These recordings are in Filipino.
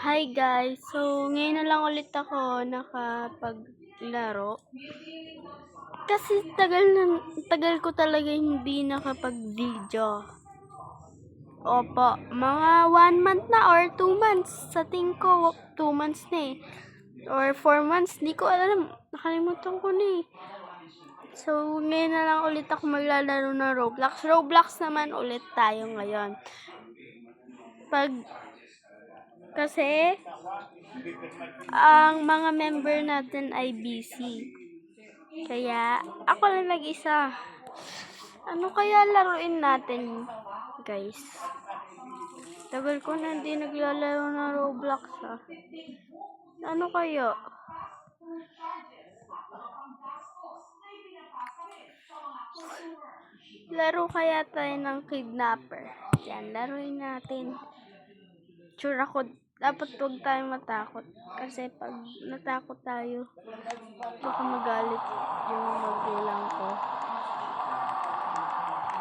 Hi guys! So, ngayon na lang ulit ako nakapaglaro. Kasi tagal ko talaga hindi nakapag-video. Opo, mga 1 month na or 2 months. Sa tingin ko, 2 months na eh. Or 4 months, di ko alam. Nakalimutan ko na eh. So, ngayon na lang ulit ako maglalaro ng Roblox. Roblox naman ulit tayo ngayon. Kasi ang mga member natin ay busy. Kaya, ako lang nag-isa. Ano kaya laruin natin, guys? Tagal ko na hindi naglalaro ng Roblox, ha. Ano kayo? Laro kaya tayo ng kidnapper. Yan, laruin natin. Sure ako, dapat huwag tayong matakot. Kasi pag natakot tayo, baka magalit yung magulang ko.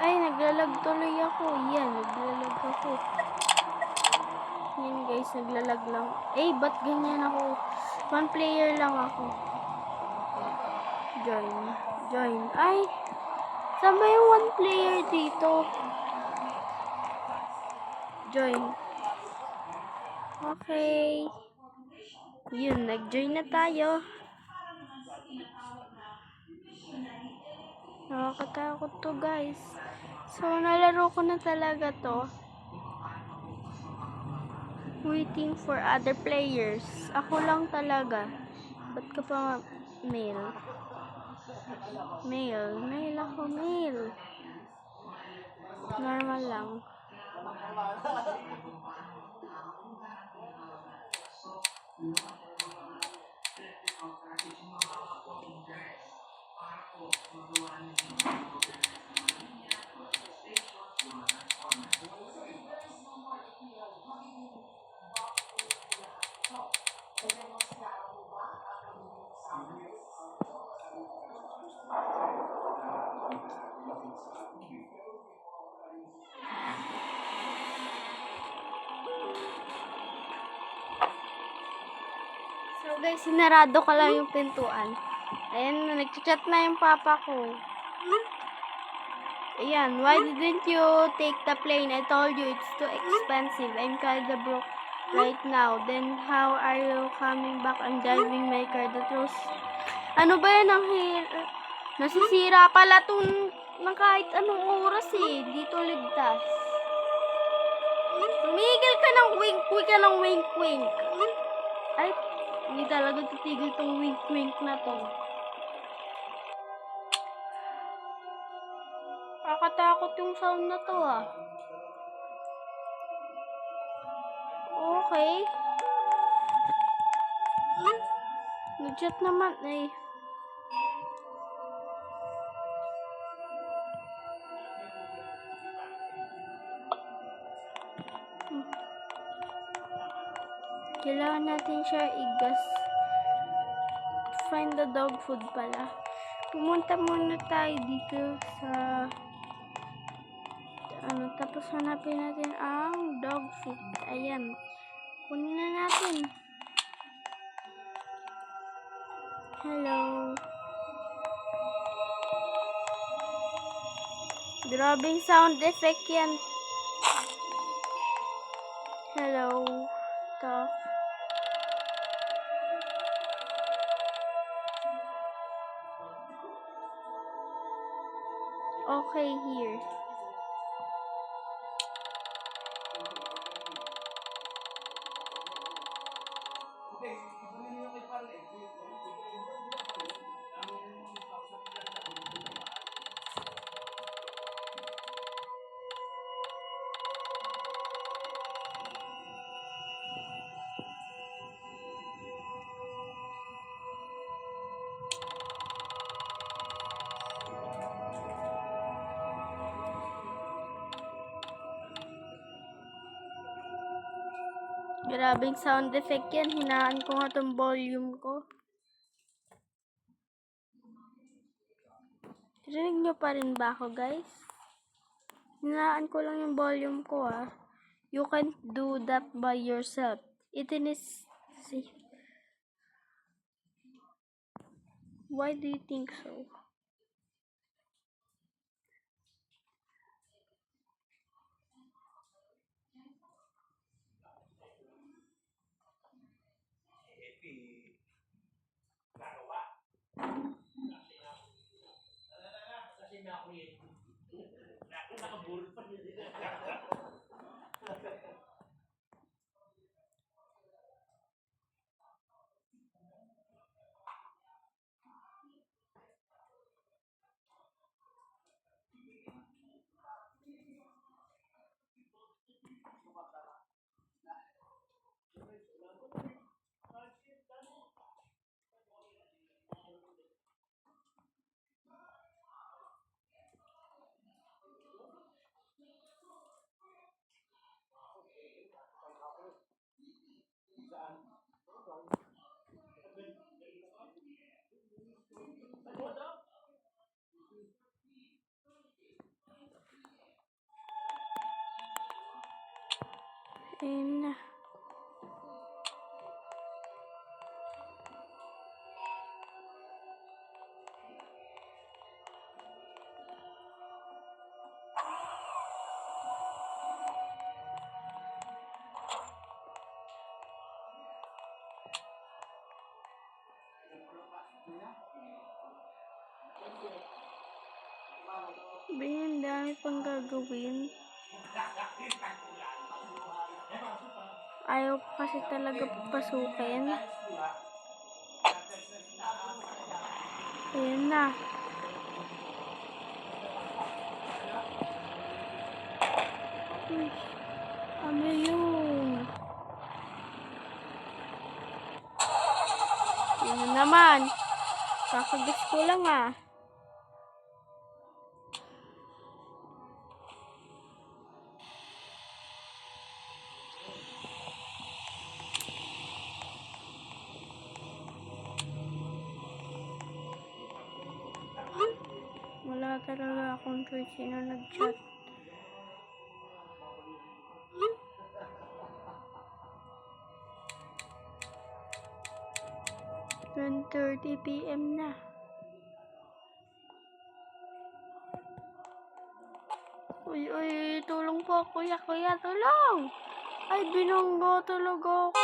Ay, naglalag tuloy ako. Yan, naglalag ako. Yan guys, naglalag lang. Eh, ba't ganyan ako? 1 player lang ako. Join. Ay, sama yung 1 player dito. Join. Okay. Yun, nag-join na tayo. Nakakatakot to guys. So, nalaro ko na talaga to. Waiting for other players. Ako lang talaga. Ba't ka pa male? Male ako, male. Normal lang. So guys, sinarado ko lang yung pintuan. Ayan, nag-chat na yung papa ko. Ayan, why didn't you take the plane? I told you it's too expensive. I'm kinda broke right now. Then how are you coming back? I'm driving my car. That was... Ano ba yan? Nasisira pala itong ng kahit anong oras eh. Dito ligtas. Tumigil ka ng wink-wink ka ng wink-wink. Ay, hindi talaga titigil tong wink-wink na to. Nakakatakot yung sound na to ah. Okay. Nag-chat naman eh. Kailangan natin siya i-gas. Find the dog food pala. Pumunta muna tayo dito sa tapos hanapin natin ang dog food. Ayan. Kunin na natin. Hello. Grabing sound effect yan. Hello. Talk. Okay, here. Grabing sound effect yan. Hinaan ko nga itong volume ko. Rinig nyo pa rin ba ako, guys? Hinaan ko lang yung volume ko, ah. You can't do that by yourself. Eden is safe. Why do you think so? And ang dami pang gagawin. Ayaw ko kasi talaga papasukin. Ayan na. Uy, ano yun? Yun na naman. Kakagas ko lang ah. Wala talaga akong choice. Sino nag-chat? "10:30 PM na." Uy, tulong po kuya, tulong! Ay, binunggo talaga ako.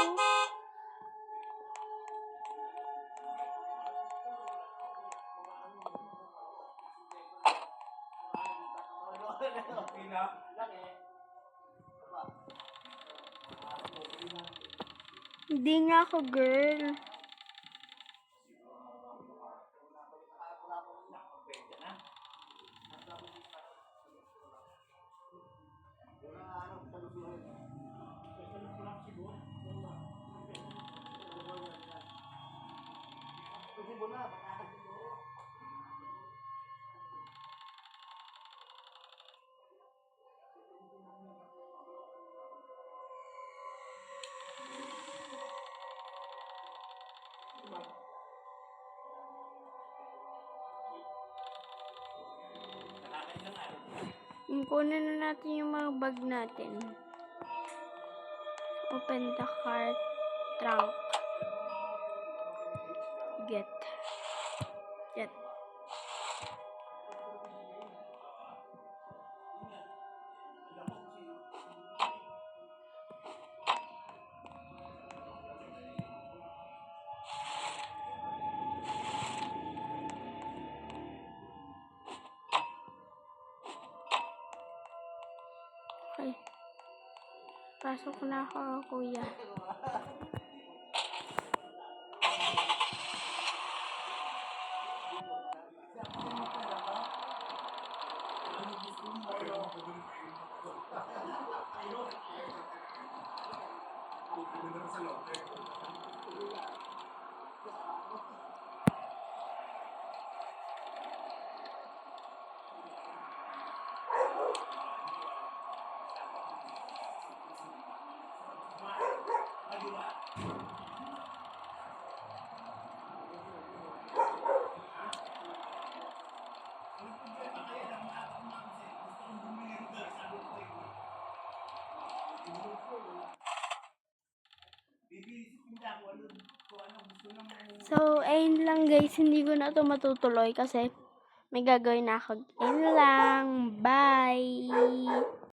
Hindi nga ako girl. Kunin na natin yung mga bag natin. Open the cart trunk. Get. Okay. Pasok na ako, kuya. So, ayun lang guys. Hindi ko na to matutuloy kasi may gagawin na ako. Ayun lang. Bye!